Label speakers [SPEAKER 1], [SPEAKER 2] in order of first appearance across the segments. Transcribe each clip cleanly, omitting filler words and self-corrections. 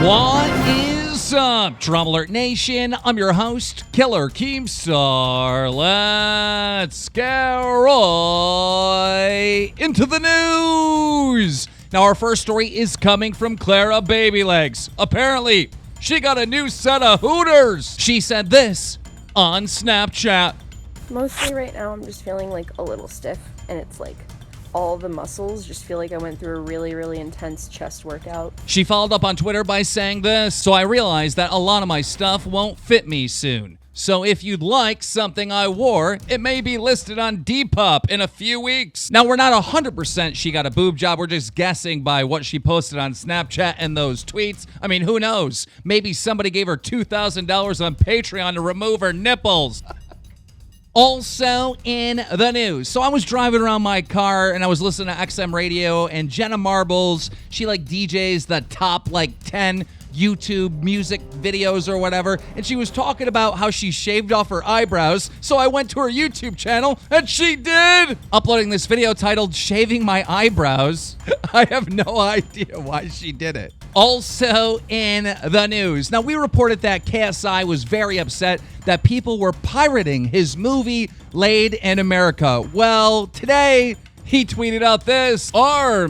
[SPEAKER 1] What is up, DramaAlert Nation? I'm your host, Killer Keemstar. Let's get right into the news. Now, our first story is coming from Clara Babylegs. Apparently, she got a new set of hooters. She said this on Snapchat.
[SPEAKER 2] Mostly right now, I'm just feeling like a little stiff, and it's like all the muscles just feel like I went through a really, really intense chest workout.
[SPEAKER 1] She followed up on Twitter by saying this, so I realized that a lot of my stuff won't fit me soon. So if you'd like something I wore, it may be listed on Depop in a few weeks. Now, we're not 100% she got a boob job. We're just guessing by what she posted on Snapchat and those tweets. I mean, who knows? Maybe somebody gave her $2,000 on Patreon to remove her nipples. Also in the news. So I was driving around my car and I was listening to XM radio, and Jenna Marbles, she like DJs the top like 10 YouTube music videos or whatever, and she was talking about how she shaved off her eyebrows. So I went to her YouTube channel and she did, uploading this video titled "Shaving My Eyebrows." I have no idea why she did it. Also in the news. Now, we reported that KSI was very upset that people were pirating his movie Laid in America. Well, today he tweeted out this,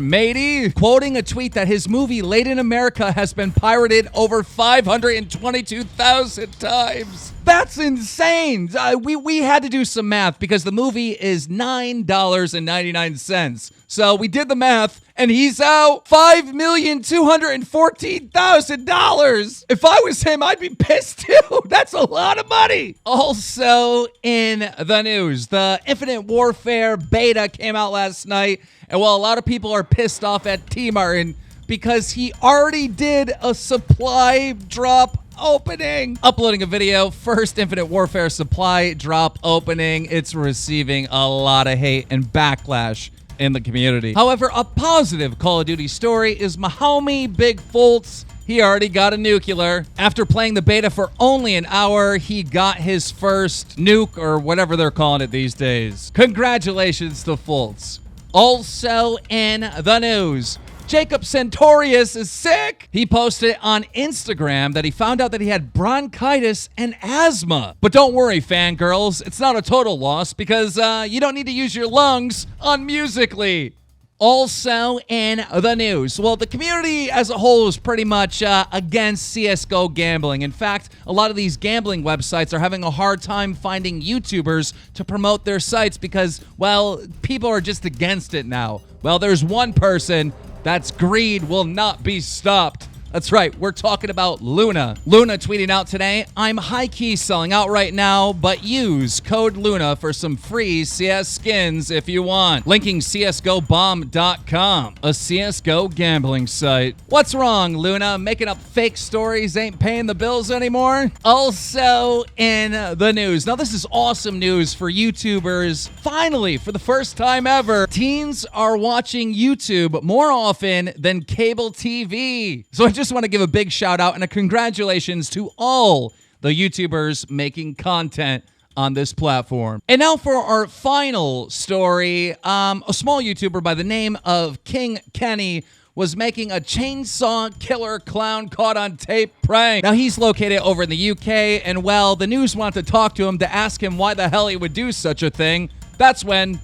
[SPEAKER 1] matey, quoting a tweet that his movie Laid in America has been pirated over 522,000 times. That's insane. We had to do some math because the movie is $9.99. So we did the math, and he's out $5,214,000. If I was him, I'd be pissed too. That's a lot of money. Also in the news, the Infinite Warfare beta came out last night, and while a lot of people are pissed off at T. Martin because he already did a supply drop opening. Uploading a video, first Infinite Warfare supply drop opening. It's receiving a lot of hate and backlash in the community. However, a positive Call of Duty story is my homie Big Fultz. He already got a nuclear. After playing the beta for only an hour, he got his first nuke, or whatever they're calling it these days. Congratulations to Fultz. Also in the news, Jacob Sartorius is sick. He posted on Instagram that he found out that he had bronchitis and asthma. But don't worry, fangirls, it's not a total loss because you don't need to use your lungs on Musical.ly. Also in the news, well, the community as a whole is pretty much against CSGO gambling. In fact, a lot of these gambling websites are having a hard time finding YouTubers to promote their sites because, well, people are just against it now. Well, there's one person. That's greed will not be stopped. That's right, we're talking about Lunaa. Lunaa tweeting out today, "I'm high-key selling out right now, but use code Lunaa for some free CS skins if you want." Linking CSGOBomb.com, a CSGO gambling site. What's wrong, Lunaa? Making up fake stories ain't paying the bills anymore? Also in the news. Now, this is awesome news for YouTubers. Finally, for the first time ever, teens are watching YouTube more often than cable TV. So I just want to give a big shout out and a congratulations to all the YouTubers making content on this platform. And now for our final story, a small YouTuber by the name of King Kenny was making a chainsaw killer clown caught on tape prank. Now, he's located over in the UK, and well, the news wanted to talk to him to ask him why the hell he would do such a thing. That's when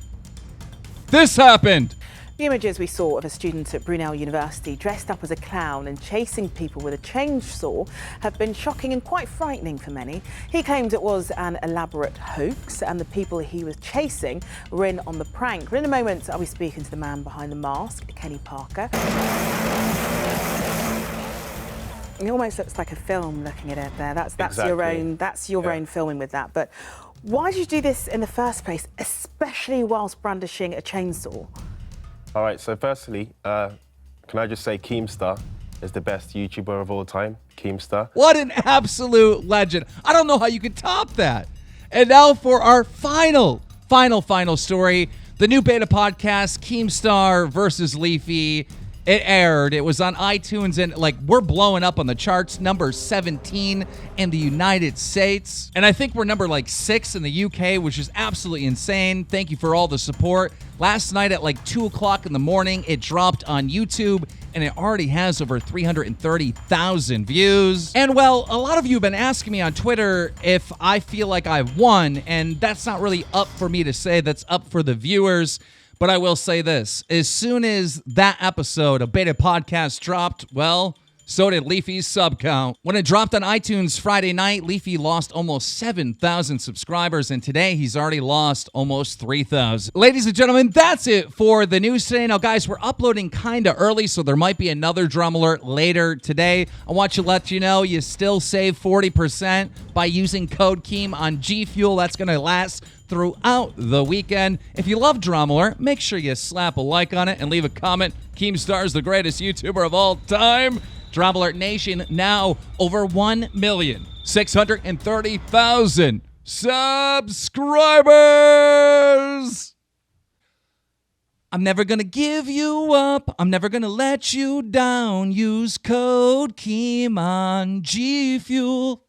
[SPEAKER 1] this happened.
[SPEAKER 3] The images we saw of a student at Brunel University dressed up as a clown and chasing people with a chainsaw have been shocking and quite frightening for many. He claimed it was an elaborate hoax and the people he was chasing were in on the prank. But in a moment, I'll be speaking to the man behind the mask, Kenny Parker. It almost looks like a film looking at it there. That's exactly. your own filming with that. But why did you do this in the first place, especially whilst brandishing a chainsaw?
[SPEAKER 4] All right, so firstly, can I just say KEEMSTAR is the best YouTuber of all time, KEEMSTAR.
[SPEAKER 1] What an absolute legend. I don't know how you could top that. And now for our final story, the new beta podcast, KEEMSTAR versus Leafy. It aired. It was on iTunes, and like we're blowing up on the charts. Number 17 in the United States, and I think we're number like 6 in the UK, which is absolutely insane. Thank you for all the support. Last night at like 2 o'clock in the morning, it dropped on YouTube, and it already has over 330,000 views. And well, a lot of you have been asking me on Twitter if I feel like I've won, and that's not really up for me to say. That's up for the viewers. But I will say this, as soon as that episode of Beta Podcast dropped, well, so did Leafy's sub count. When it dropped on iTunes Friday night, Leafy lost almost 7,000 subscribers, and today he's already lost almost 3,000. Ladies and gentlemen, that's it for the news today. Now, guys, we're uploading kind of early, so there might be another Drama Alert later today. I want to let you know you still save 40% by using code KEEM on G Fuel. That's going to last throughout the weekend. If you love Drama Alert, make sure you slap a like on it and leave a comment. KEEMSTAR is the greatest YouTuber of all time. Drama Alert Nation now over 1,630,000 subscribers. I'm never gonna give you up. I'm never gonna let you down. Use code KEEM on G Fuel.